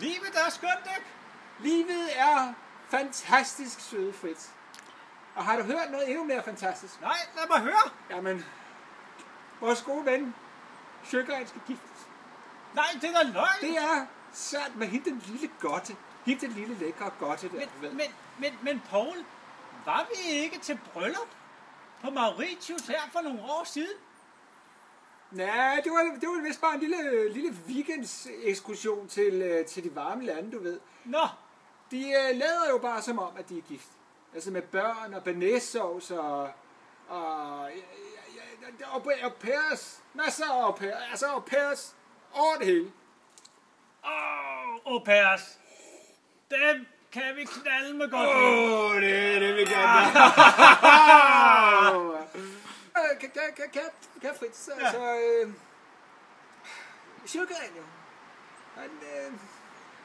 Livet er skønt, ikke? Livet er fantastisk, søde Fritz. Og har du hørt noget endnu mere fantastisk? Nej, lad mig høre. Jamen, vores gode ven, Sjøgren, skal giftes. Nej, det er da løgn. Det er sandt med hende den lille godte. Hende den lille lækre godte der. Men Poul, var vi ikke til bryllup på Mauritius her for nogle år siden? Nej, det var vist bare en lille weekendsekskursion til de varme lande, du ved. Nå. De lader jo bare som om, at de er gift. Altså med børn og bearnaisesauce og au pairs. Masser af au pairs. Altså au pairs over det hele. Au pairs. Dem kan vi knalde med godt. Det er det, vi kan. Kan Fritz, altså... Sjøgren jo.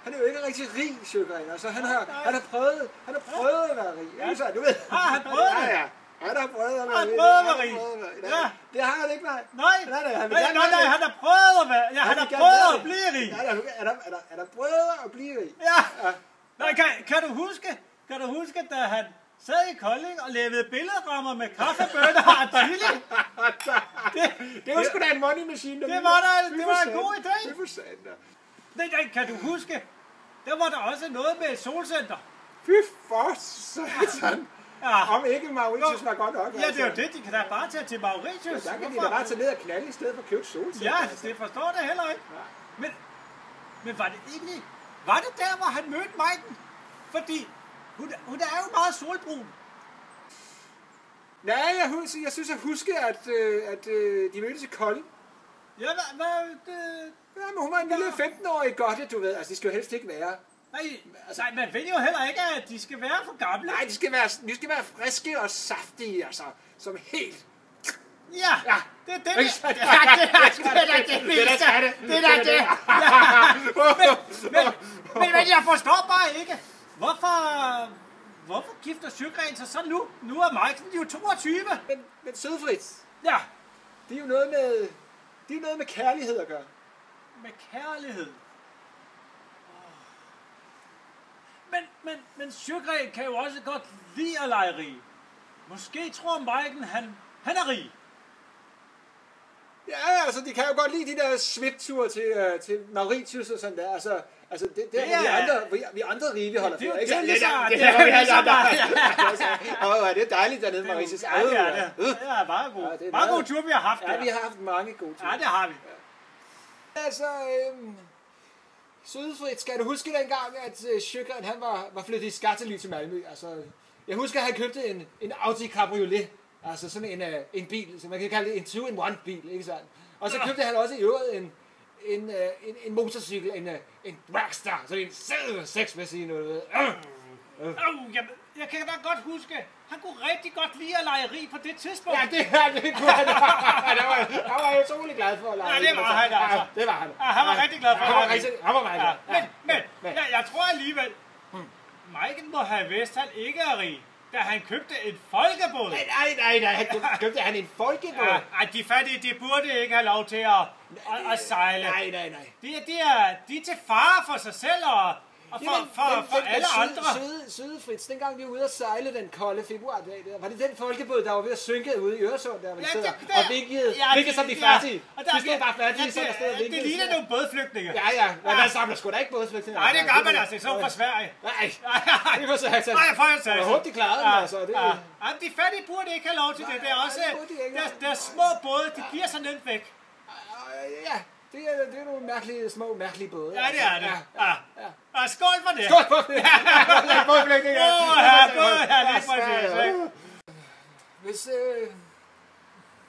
Han er jo ikke rigtig rig, Sjøgren. Altså, han har prøvet at være rig. Ja. Så, du ved. Har han prøvet det? Ja. Han har prøvet at være rig. Ja. Det har han ikke, nej. Nej, han har prøvet at være... Ja, han har prøvet at blive rig. Han har prøvet at blive rig. Ja. Nej, kan du huske, da han sad i Kolding og lavede billedrammer med kaffebønner og chili? Det var sgu da en money machine. Det var en god idé. Det var sandt, da. Nej, kan du huske? Der var der også noget med et solcenter. Fy for satan. Ja. Om ikke Mauritius var godt nok. Ja, det er jo det. De kan da bare tage til Mauritius. Ja, der kan de da bare tage ned og knalde i stedet for at købe et solcenter. Ja, det forstår det heller ikke. Ja. Men var det egentlig... Var det der, hvor han mødte Maiken? Fordi hun er jo meget solbrun. Nej, jeg synes at huske, at de mødtes i Kolding. Ja, Ja, men hun var en lille 15-årig godte, du ved. Altså, det skal jo helst ikke være. Nej, man vil jo heller ikke, at de skal være for gamle. Nej, de skal være friske og saftige, altså. Som helt... Ja, det er det. Men jeg forstår bare ikke, hvorfor gifter Sjøgren sig så nu? Nu er Maiken jo 22. Men søde Fritz, ja, det er jo noget med kærlighed at gøre. Med kærlighed? Men Sjøgren kan jo også godt lide at lege rig. Måske tror Maiken, han er rig. Ja, altså, de kan jo godt lide de der svipture til Mauritius og sådan der. Altså det er vi andre rige, vi holder for. Det er det er dejligt dernede, Mauritius. Ja, det er det. Ja, meget god. Meget god tur, vi har haft. Ja, vi har haft mange gode ture. Ja, det har vi. Altså, søde Fritz, skal du huske dengang, at Sjøgren, han var flyttet i skattely til Malmø? Altså, jeg husker, at han købte en Audi Cabriolet. Altså sådan en bil, som man kan kalde det en 2-in-1 bil, ikke sandt? Og så købte han også i øvrigt en motorcykel, en Dragster, sådan en sød 6-maskine. Jeg kan da godt huske, han kunne rigtig godt lide at lege rig på det tidspunkt. Ja, det kunne han. Han var utrolig glad for at lege rig. Ja, det var han altså. Ja, det var han. Ja, han var rigtig glad for at lege rig. Han var meget glad. Men jeg tror alligevel, Maiken må have vidst, at han ikke er rig. Da han købte en folkebåd. Nej, købte han en folkebåd? Ja, de fattige, de burde ikke have lov til at sejle. Nej. De er til fare for sig selv og for alle andre. Søde Fritz, dengang vi var ude at sejle den kolde februardag der, var det den folkebåd, der var ved at synke ude i Øresund, der vi sidder og vinkede som de fattige. De stod bare fattige, så der stod og vinkede. Det ligner nogle bådflygtninge. Ja, men man samler sgu da ikke bådflygtninge. Nej, det gør man altså, så fra Sverige. Nej, det var så altså. Nej, jeg får jeg håber, de klarede den, altså. De fattige burde ikke have lov til det. Det er også, deres små både, de giver sig nemt væk. Ja. Det er nogle mærkelige både. Ja, det er det. Ja. Skål for det. Skål for det.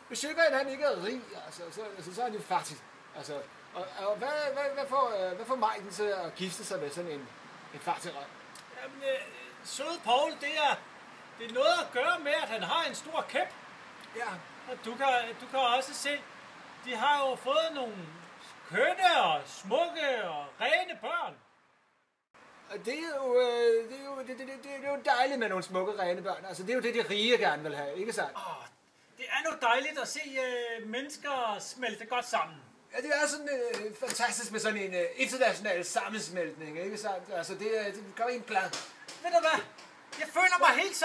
Hvis Sjøgren han ikke er rig, altså, så er han jo fattig. Altså, og hvad får Maiken til at gifte sig med sådan en fattig røv? Jamen, søde Poul, det er noget at gøre med, at han har en stor kæp. Ja. Og du kan også se, de har jo fået nogle kønne og smukke og rene børn. Og det er jo dejligt med nogle smukke, rene børn. Altså, det er jo det, de rige gerne vil have, ikke sandt? Det er nu dejligt at se mennesker smelte godt sammen. Ja, det er sådan fantastisk med sådan en international sammensmeltning, ikke sandt? Altså, det gør en plan. Ved du hvad? Jeg føler mig helt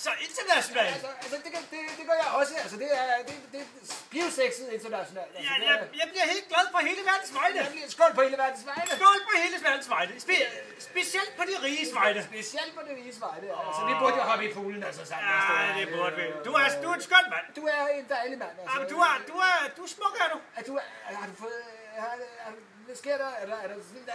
så international. Altså det gør jeg også. Altså, det er biosexet internationalt. Altså, Jeg bliver helt glad på hele verdens vegne. Skål på hele verdens vegne. Skål på hele verdens vegne. Specielt på de riges vegne. Specielt på de riges vegne. Altså, vi burde jo hoppe i poolen, altså sammen. Ja, det burde vi. Du er en skøn mand. Du er en dejlig mand. Altså. Jamen, du er smuk, er du? Har du fået... Hvad sker der? Er der sådan der...